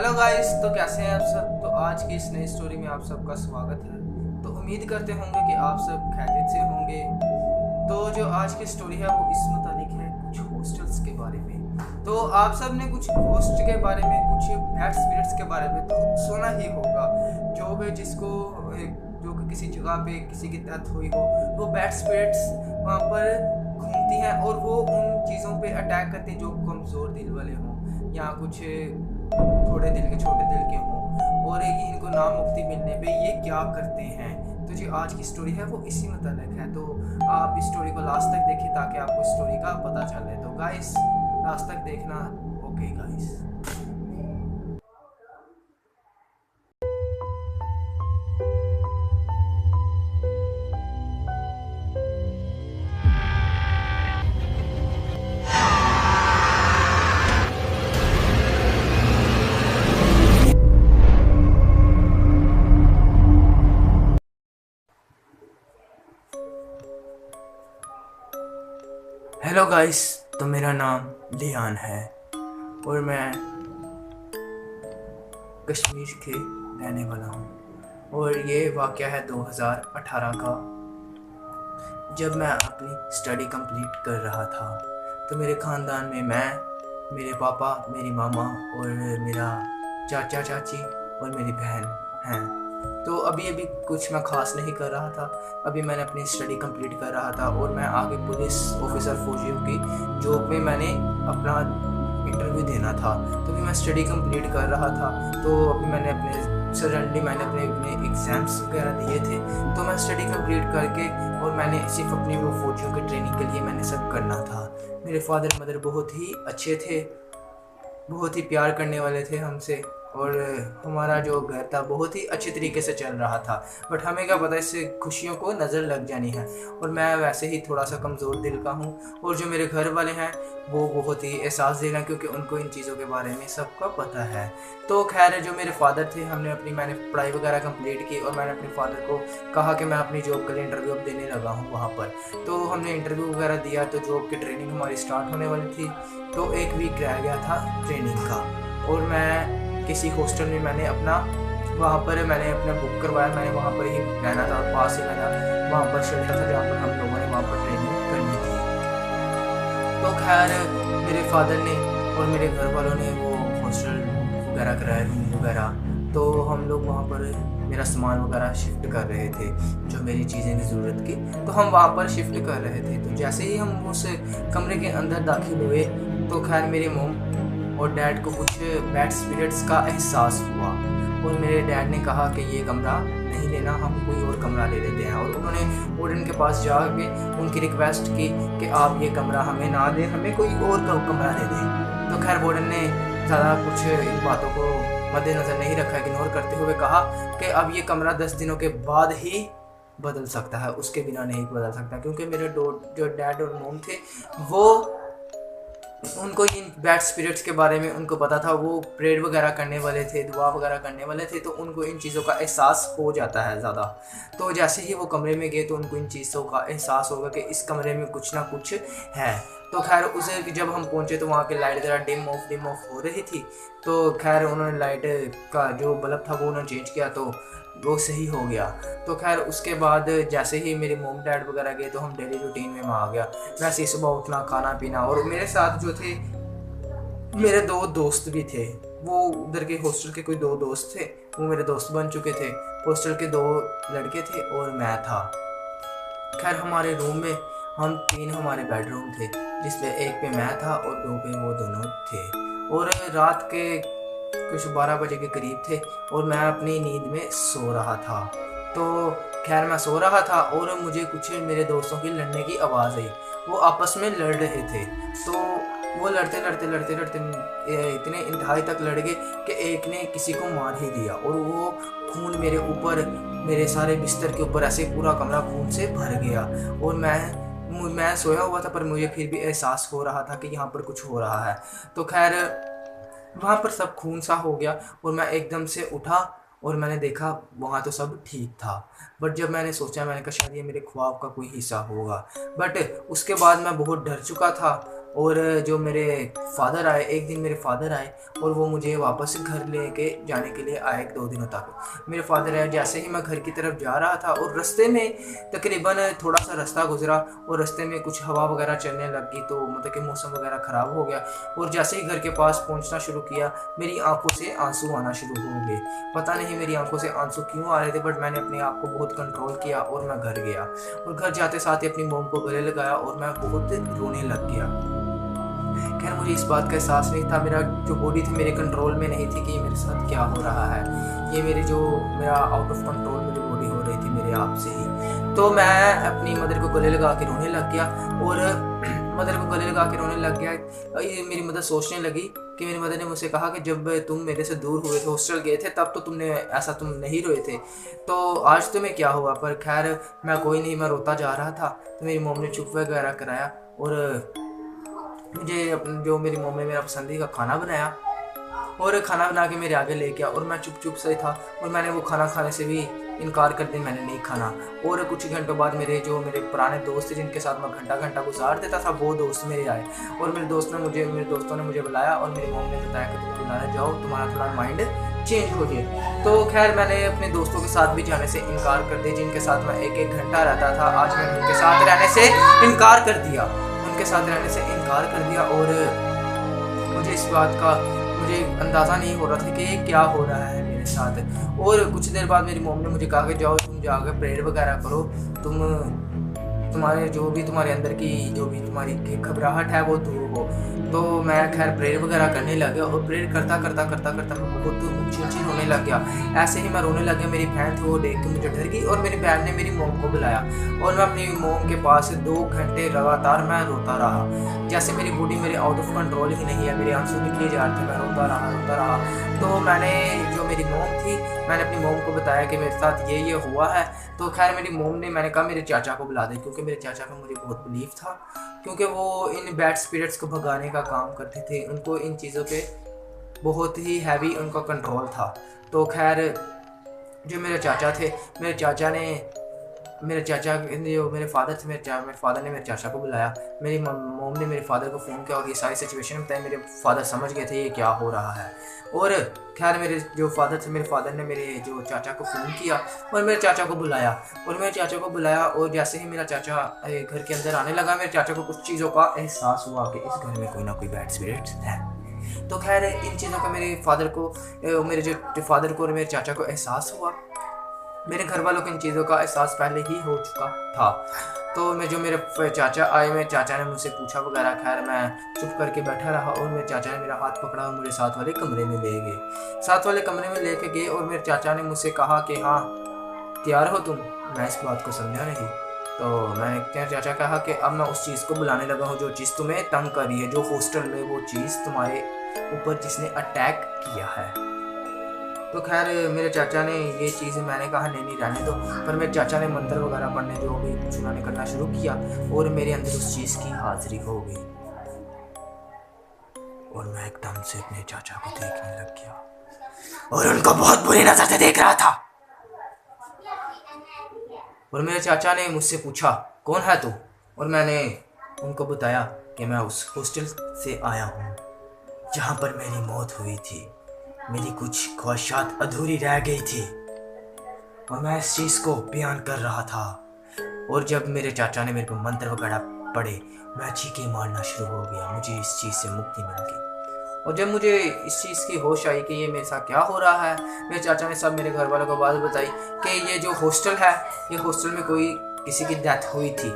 Hello guys, तो कैसे हैं आप सब। तो आज की इस नई स्टोरी में आप सबका स्वागत है। तो उम्मीद करते होंगे कि आप सब खैरियत से होंगे। तो जो आज की स्टोरी है वो इस मुतालिक है कुछ हॉस्टल्स के बारे में। तो आप सब ने कुछ होस्ट के बारे में, कुछ बैड स्पिरिट्स के बारे में तो सुना ही होगा। जो भी जिसको जो कि किसी जगह पे किसी की डेथ हुई हो, वो बैड स्पिरिट्स वहाँ पर घूमती हैं और वो उन चीज़ों पे अटैक करती हैं जो कमज़ोर दिल वाले हों या कुछ थोड़े दिल के, छोटे दिल के हों, और एक इनको नाम मुक्ति मिलने पे ये क्या करते हैं। तो जो आज की स्टोरी है वो इसी मुतालिक है। तो आप इस स्टोरी को लास्ट तक देखिए ताकि आपको स्टोरी का पता चले। तो गाइस, लास्ट तक देखना। Okay guys. हेलो गाइस, तो मेरा नाम लियान है और मैं कश्मीर के रहने वाला हूँ। और ये वाक़या है 2018 का, जब मैं अपनी स्टडी कंप्लीट कर रहा था। तो मेरे ख़ानदान में मैं, मेरे पापा, मेरी मामा और मेरा चाचा चाची और मेरी बहन हैं। तो अभी कुछ मैं ख़ास नहीं कर रहा था। अभी मैंने अपनी स्टडी कंप्लीट कर रहा था और मैं आगे पुलिस ऑफिसर फौजियों की जॉब में मैंने अपना इंटरव्यू देना था। तो अभी मैं स्टडी कंप्लीट कर रहा था। तो अभी मैंने अपने एग्ज़ाम्स वगैरह दिए थे। तो मैं स्टडी कंप्लीट करके और मैंने सिर्फ अपनी वो फौजियों की ट्रेनिंग के लिए मैंने सब करना था। मेरे फादर मदर बहुत ही अच्छे थे, बहुत ही प्यार करने वाले थे हमसे, और हमारा जो घर था बहुत ही अच्छे तरीके से चल रहा था। बट हमें क्या पता इससे खुशियों को नज़र लग जानी है। और मैं वैसे ही थोड़ा सा कमज़ोर दिल का हूँ। और जो मेरे घर वाले हैं वो बहुत ही एहसास दिल हैं, क्योंकि उनको इन चीज़ों के बारे में सबका पता है। तो खैर, जो मेरे फादर थे, मैंने पढ़ाई वगैरह कंप्लीट की और मैंने अपने फादर को कहा कि मैं अपनी जॉब के लिए इंटरव्यू अब देने लगा हूँ वहाँ पर। तो हमने इंटरव्यू वगैरह दिया। तो जॉब की ट्रेनिंग हमारी स्टार्ट होने वाली थी। तो एक वीक रह गया था ट्रेनिंग का, और मैं किसी हॉस्टल में मैंने अपना बुक करवाया। मैंने वहाँ पर ही रहना था, पास ही मेरा वहाँ पर शेल्टर था जहाँ पर हम लोगों ने वहाँ पर ट्रेनिंग करनी थी। तो खैर, मेरे फादर ने और मेरे घर वालों ने वो हॉस्टल वगैरह कराया, रूम वगैरह। तो हम लोग वहाँ पर मेरा सामान वगैरह शिफ्ट कर रहे थे, जो मेरी चीज़ें की ज़रूरत की। तो हम वहाँ पर शिफ्ट कर रहे थे। तो जैसे ही हम उस कमरे के अंदर दाखिल हुए, तो खैर मेरी मोम और डैड को कुछ बैड स्पिरिट्स का एहसास हुआ। और मेरे डैड ने कहा कि ये कमरा नहीं लेना, हम कोई और कमरा ले लेते हैं। और उन्होंने वार्डन के पास जाके उनकी रिक्वेस्ट की कि आप ये कमरा हमें ना दें, हमें कोई और कमरा दे दें। तो खैर वार्डन ने ज़्यादा कुछ इन बातों को मद्देनज़र नहीं रखा, इग्नोर करते हुए कहा कि अब ये कमरा 10 दिनों के बाद ही बदल सकता है, उसके बिना नहीं बदल सकता। क्योंकि मेरे जो डैड और मोम थे, वो उनको इन बैड स्पिरिट्स के बारे में उनको पता था। वो प्रेयर वगैरह करने वाले थे, दुआ वगैरह करने वाले थे। तो उनको इन चीज़ों का एहसास हो जाता है ज़्यादा। तो जैसे ही वो कमरे में गए तो उनको इन चीज़ों का एहसास होगा कि इस कमरे में कुछ ना कुछ है। तो खैर, उसे जब हम पहुँचे तो वहाँ की लाइट ज़रा डिम ऑफ हो रही थी। तो खैर, उन्होंने लाइट का जो बल्ब था वो उन्होंने चेंज किया, तो वो सही हो गया। तो खैर, उसके बाद जैसे ही मेरे मोम डैड वगैरह गए तो हम डेली रूटीन में वहाँ आ गया। वैसे ही सुबह उठना, खाना पीना। और मेरे साथ जो थे, मेरे 2 दोस्त भी थे। वो उधर के हॉस्टल के कोई 2 दोस्त थे, वो मेरे दोस्त बन चुके थे। हॉस्टल के 2 लड़के थे और मैं था। खैर, हमारे रूम में हम 3 हमारे बेडरूम थे, जिसमें एक पे मैं था और 2 पे वो दोनों थे। और रात के कुछ 12 बजे के करीब थे और मैं अपनी नींद में सो रहा था। तो खैर, मैं सो रहा था और मुझे कुछ मेरे दोस्तों की लड़ने की आवाज़ आई। वो आपस में लड़ रहे थे। तो वो लड़ते इतने इंतहाई तक लड़ गए कि एक ने किसी को मार ही दिया। और वो खून मेरे ऊपर, मेरे सारे बिस्तर के ऊपर ऐसे पूरा कमरा खून से भर गया। और मैं सोया हुआ था, पर मुझे फिर भी एहसास हो रहा था कि यहाँ पर कुछ हो रहा है। तो खैर, वहाँ पर सब खून सा हो गया और मैं एकदम से उठा और मैंने देखा वहाँ तो सब ठीक था। बट जब मैंने सोचा, मैंने कहा शायद ये मेरे ख्वाब का कोई हिस्सा होगा। बट उसके बाद मैं बहुत डर चुका था और जो मेरे फादर आए, एक दिन मेरे फादर आए और वो मुझे वापस घर लेके जाने के लिए आए 2 दिनों तक। मेरे फादर आए, जैसे ही मैं घर की तरफ जा रहा था और रास्ते में तकरीबन थोड़ा सा रास्ता गुजरा और रास्ते में कुछ हवा वगैरह चलने लगी, तो मतलब कि मौसम वगैरह ख़राब हो गया और जैसे ही घर के पास पहुंचना शुरू किया मेरी आंखों से आंसू आना शुरू हो गए। पता नहीं मेरी आंखों से आंसू क्यों आ रहे थे, बट मैंने अपने आप को बहुत कंट्रोल किया और मैं घर गया और घर जाते साथ ही अपनी मोम को गले लगाया और मैं बहुत रोने लग गया। खैर मुझे इस बात का एहसास नहीं था, मेरा जो बॉडी थी मेरे कंट्रोल में नहीं थी कि ये मेरे साथ क्या हो रहा है, ये मेरा आउट ऑफ कंट्रोल मेरी बॉडी हो रही थी मेरे आप से ही। तो मैं अपनी मदर को गले लगा के रोने लग गया और मदर को गले लगा के रोने लग गया। ये मेरी मदर सोचने लगी कि मेरी मदर ने मुझसे कहा कि जब तुम मेरे से दूर हुए थे, हॉस्टल गए थे, तब तो तुमने ऐसा तुम नहीं रोए थे, तो आज तुम्हें क्या हुआ। पर खैर मैं कोई नहीं, मैं रोता जा रहा था। तो मेरी मम्मी ने चुप वगैरह कराया और मुझे जो मेरी मम्मी मेरा पसंदीदा खाना बनाया और खाना बना के मेरे आगे ले गया और मैं चुप चुप से था और मैंने वो खाना खाने से भी इनकार कर दिया, मैंने नहीं खाना। और कुछ घंटों बाद मेरे पुराने दोस्त थे जिनके साथ मैं घंटा घंटा गुजार देता था, वो दोस्त मेरे आए और मेरे दोस्तों ने मुझे बुलाया और मेरी मम्मी ने बताया कि तुम बुलाने जाओ, तुम्हारा थोड़ा माइंड चेंज हो गया। तो खैर मैंने अपने दोस्तों के साथ भी जाने से इनकार कर दिया, जिनके साथ मैं एक एक घंटा रहता था। आज मैंने उनके साथ रहने से इनकार कर दिया, और मुझे इस बात का अंदाज़ा नहीं हो रहा था कि ये क्या हो रहा है मेरे साथ। और कुछ देर बाद मेरी मम्मी ने मुझे कहा कि जाओ तुम जाकर प्रेयर वगैरह करो, तुम्हारे जो भी तुम्हारे अंदर की जो भी तुम्हारी घबराहट है वो दूर हो। तो मैं खैर प्रेयर वगैरह करने लग गया और प्रेयर करता मैं बहुत ऊँची रोने लग गया। ऐसे ही मैं रोने लग गया, मेरी बहन थी वो देख के मुझे डर गई और मेरी बहन ने मेरी मोम को बुलाया और मैं अपनी मोम के पास 2 घंटे लगातार मैं रोता रहा। जैसे मेरी बॉडी मेरे आउट ऑफ कंट्रोल ही नहीं है, मेरे आंसू निकले जा रहे थे, मैं रोता रहा। तो मैंने जो मेरी मोम थी, मैंने अपनी मोम को बताया कि मेरे साथ ये हुआ है। तो खैर मेरी मोम ने, मैंने कहा मेरे चाचा को बुला दे, क्योंकि मेरे चाचा का मुझे बहुत बिलीव था, क्योंकि वो इन बैड स्पिरिट्स को भगाने का काम करते थे, उनको इन चीज़ों पे बहुत ही हैवी उनका कंट्रोल था। तो खैर जो मेरे चाचा थे, मेरे फादर थे, मेरे फादर ने मेरे चाचा को बुलाया। मेरी मोम ने मेरे फादर को फ़ोन किया और ये सारी सिचुएशन बताई। मेरे फादर समझ गए थे ये क्या हो रहा है। और खैर मेरे जो फादर थे, मेरे फादर ने मेरे जो चाचा को फ़ोन किया और मेरे चाचा को बुलाया। और जैसे ही मेरा चाचा घर के अंदर आने लगा, मेरे चाचा को कुछ चीज़ों का एहसास हुआ कि इस घर में कोई ना कोई बैड स्पिरिट्स है। तो खैर इन चीज़ों का मेरे फादर को और मेरे चाचा को एहसास हुआ। मेरे घर वालों को इन चीज़ों का एहसास पहले ही हो चुका था। तो मेरे चाचा आए, मेरे चाचा ने मुझसे पूछा वगैरह। खैर मैं चुप करके बैठा रहा और मेरे चाचा ने मेरा हाथ पकड़ा और मुझे साथ वाले कमरे में ले गए। साथ वाले कमरे में लेके गए और मेरे चाचा ने मुझसे कहा कि हाँ तैयार हो तुम। मैं इस बात को समझा नहीं। तो मैंने चाचा कहा कि अब मैं उस चीज़ को बुलाने लगा हूँ जो चीज़ तुम्हें तंग कर रही है, जो हॉस्टल में वो चीज़ तुम्हारे ऊपर जिसने अटैक किया है। तो खैर मेरे चाचा ने ये चीज़, मैंने कहा नहीं रहने दो, पर मेरे चाचा ने मंत्र वगैरह पढ़ने जो भी सुनाने करना शुरू किया और मेरे अंदर उस चीज़ की हाजिरी हो गई और मैं एकदम से अपने चाचा को देखने लग गया और उनको बहुत बुरी नज़र से देख रहा था। और मेरे चाचा ने मुझसे पूछा कौन है तू, और मैंने उनको बताया कि मैं उस हॉस्टल से आया हूँ जहाँ पर मेरी मौत हुई थी, मेरी कुछ ख्वाहिशात अधूरी रह गई थी और मैं इस चीज़ को बयान कर रहा था। और जब मेरे चाचा ने मेरे को मंत्र वगैरह पढ़े, मैं चीखें मारना शुरू हो गया, मुझे इस चीज़ से मुक्ति मिल गई। और जब मुझे इस चीज़ की होश आई कि ये मेरे साथ क्या हो रहा है, मेरे चाचा ने सब मेरे घर वालों को बात बताई कि ये जो हॉस्टल है, ये हॉस्टल में किसी की डेथ हुई थी,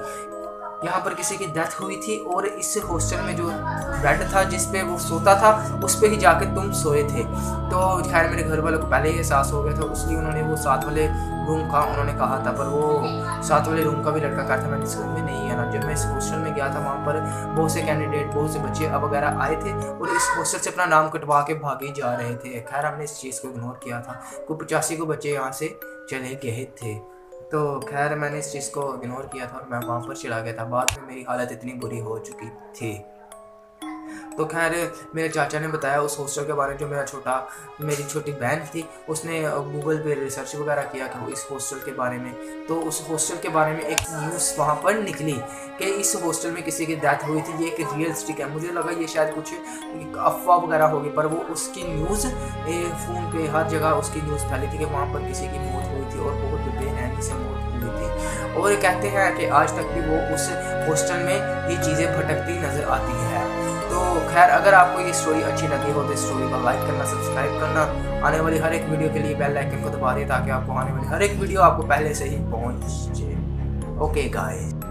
यहाँ पर किसी की डेथ हुई थी और इस हॉस्टल में जो बेड था जिस पे वो सोता था उस पे ही जाके तुम सोए थे। तो खैर मेरे घर वालों को पहले ही एहसास हो गया था, इसलिए उन्होंने वो साथ वाले रूम का उन्होंने कहा था, पर वो साथ वाले रूम का भी लड़का कहा था मैंने इस रूम में नहीं आना। जब मैं इस हॉस्टल में गया था वहाँ पर बहुत से कैंडिडेट, बहुत से बच्चे अब वगैरह आए थे और इस हॉस्टल से अपना नाम कटवा के भागे जा रहे थे। खैर हमने इस चीज़ को इग्नोर किया था, कोई 85 को बच्चे यहाँ से चले गए थे। तो खैर मैंने इस चीज़ को इग्नोर किया था और मैं वहाँ पर चला गया था। बाद में मेरी हालत इतनी बुरी हो चुकी थी। तो खैर मेरे चाचा ने बताया उस हॉस्टल के बारे में, जो मेरी छोटी बहन थी उसने गूगल पे रिसर्च वगैरह किया कि इस हॉस्टल के बारे में। तो उस हॉस्टल के बारे में एक न्यूज़ वहाँ पर निकली कि इस हॉस्टल में किसी की डेथ हुई थी। ये एक रियलिस्टिक है, मुझे लगा ये शायद कुछ अफवाह वगैरह होगी, पर वो उसकी न्यूज़ फ़ोन पे हर जगह उसकी न्यूज़ फैली थी कि वहाँ पर किसी की मौत हुई थी और बहुत बेरहमी से मौत हुई थी। और कहते हैं कि आज तक भी वो उस हॉस्टल में ये चीज़ें भटकती नज़र आती है। तो खैर अगर आपको ये स्टोरी अच्छी लगी हो तो इस स्टोरी को लाइक करना, सब्सक्राइब करना, आने वाली हर एक वीडियो के लिए बेल आइकन को दबा दें ताकि आपको आने वाली हर एक वीडियो आपको पहले से ही पहुंचे। Okay guys.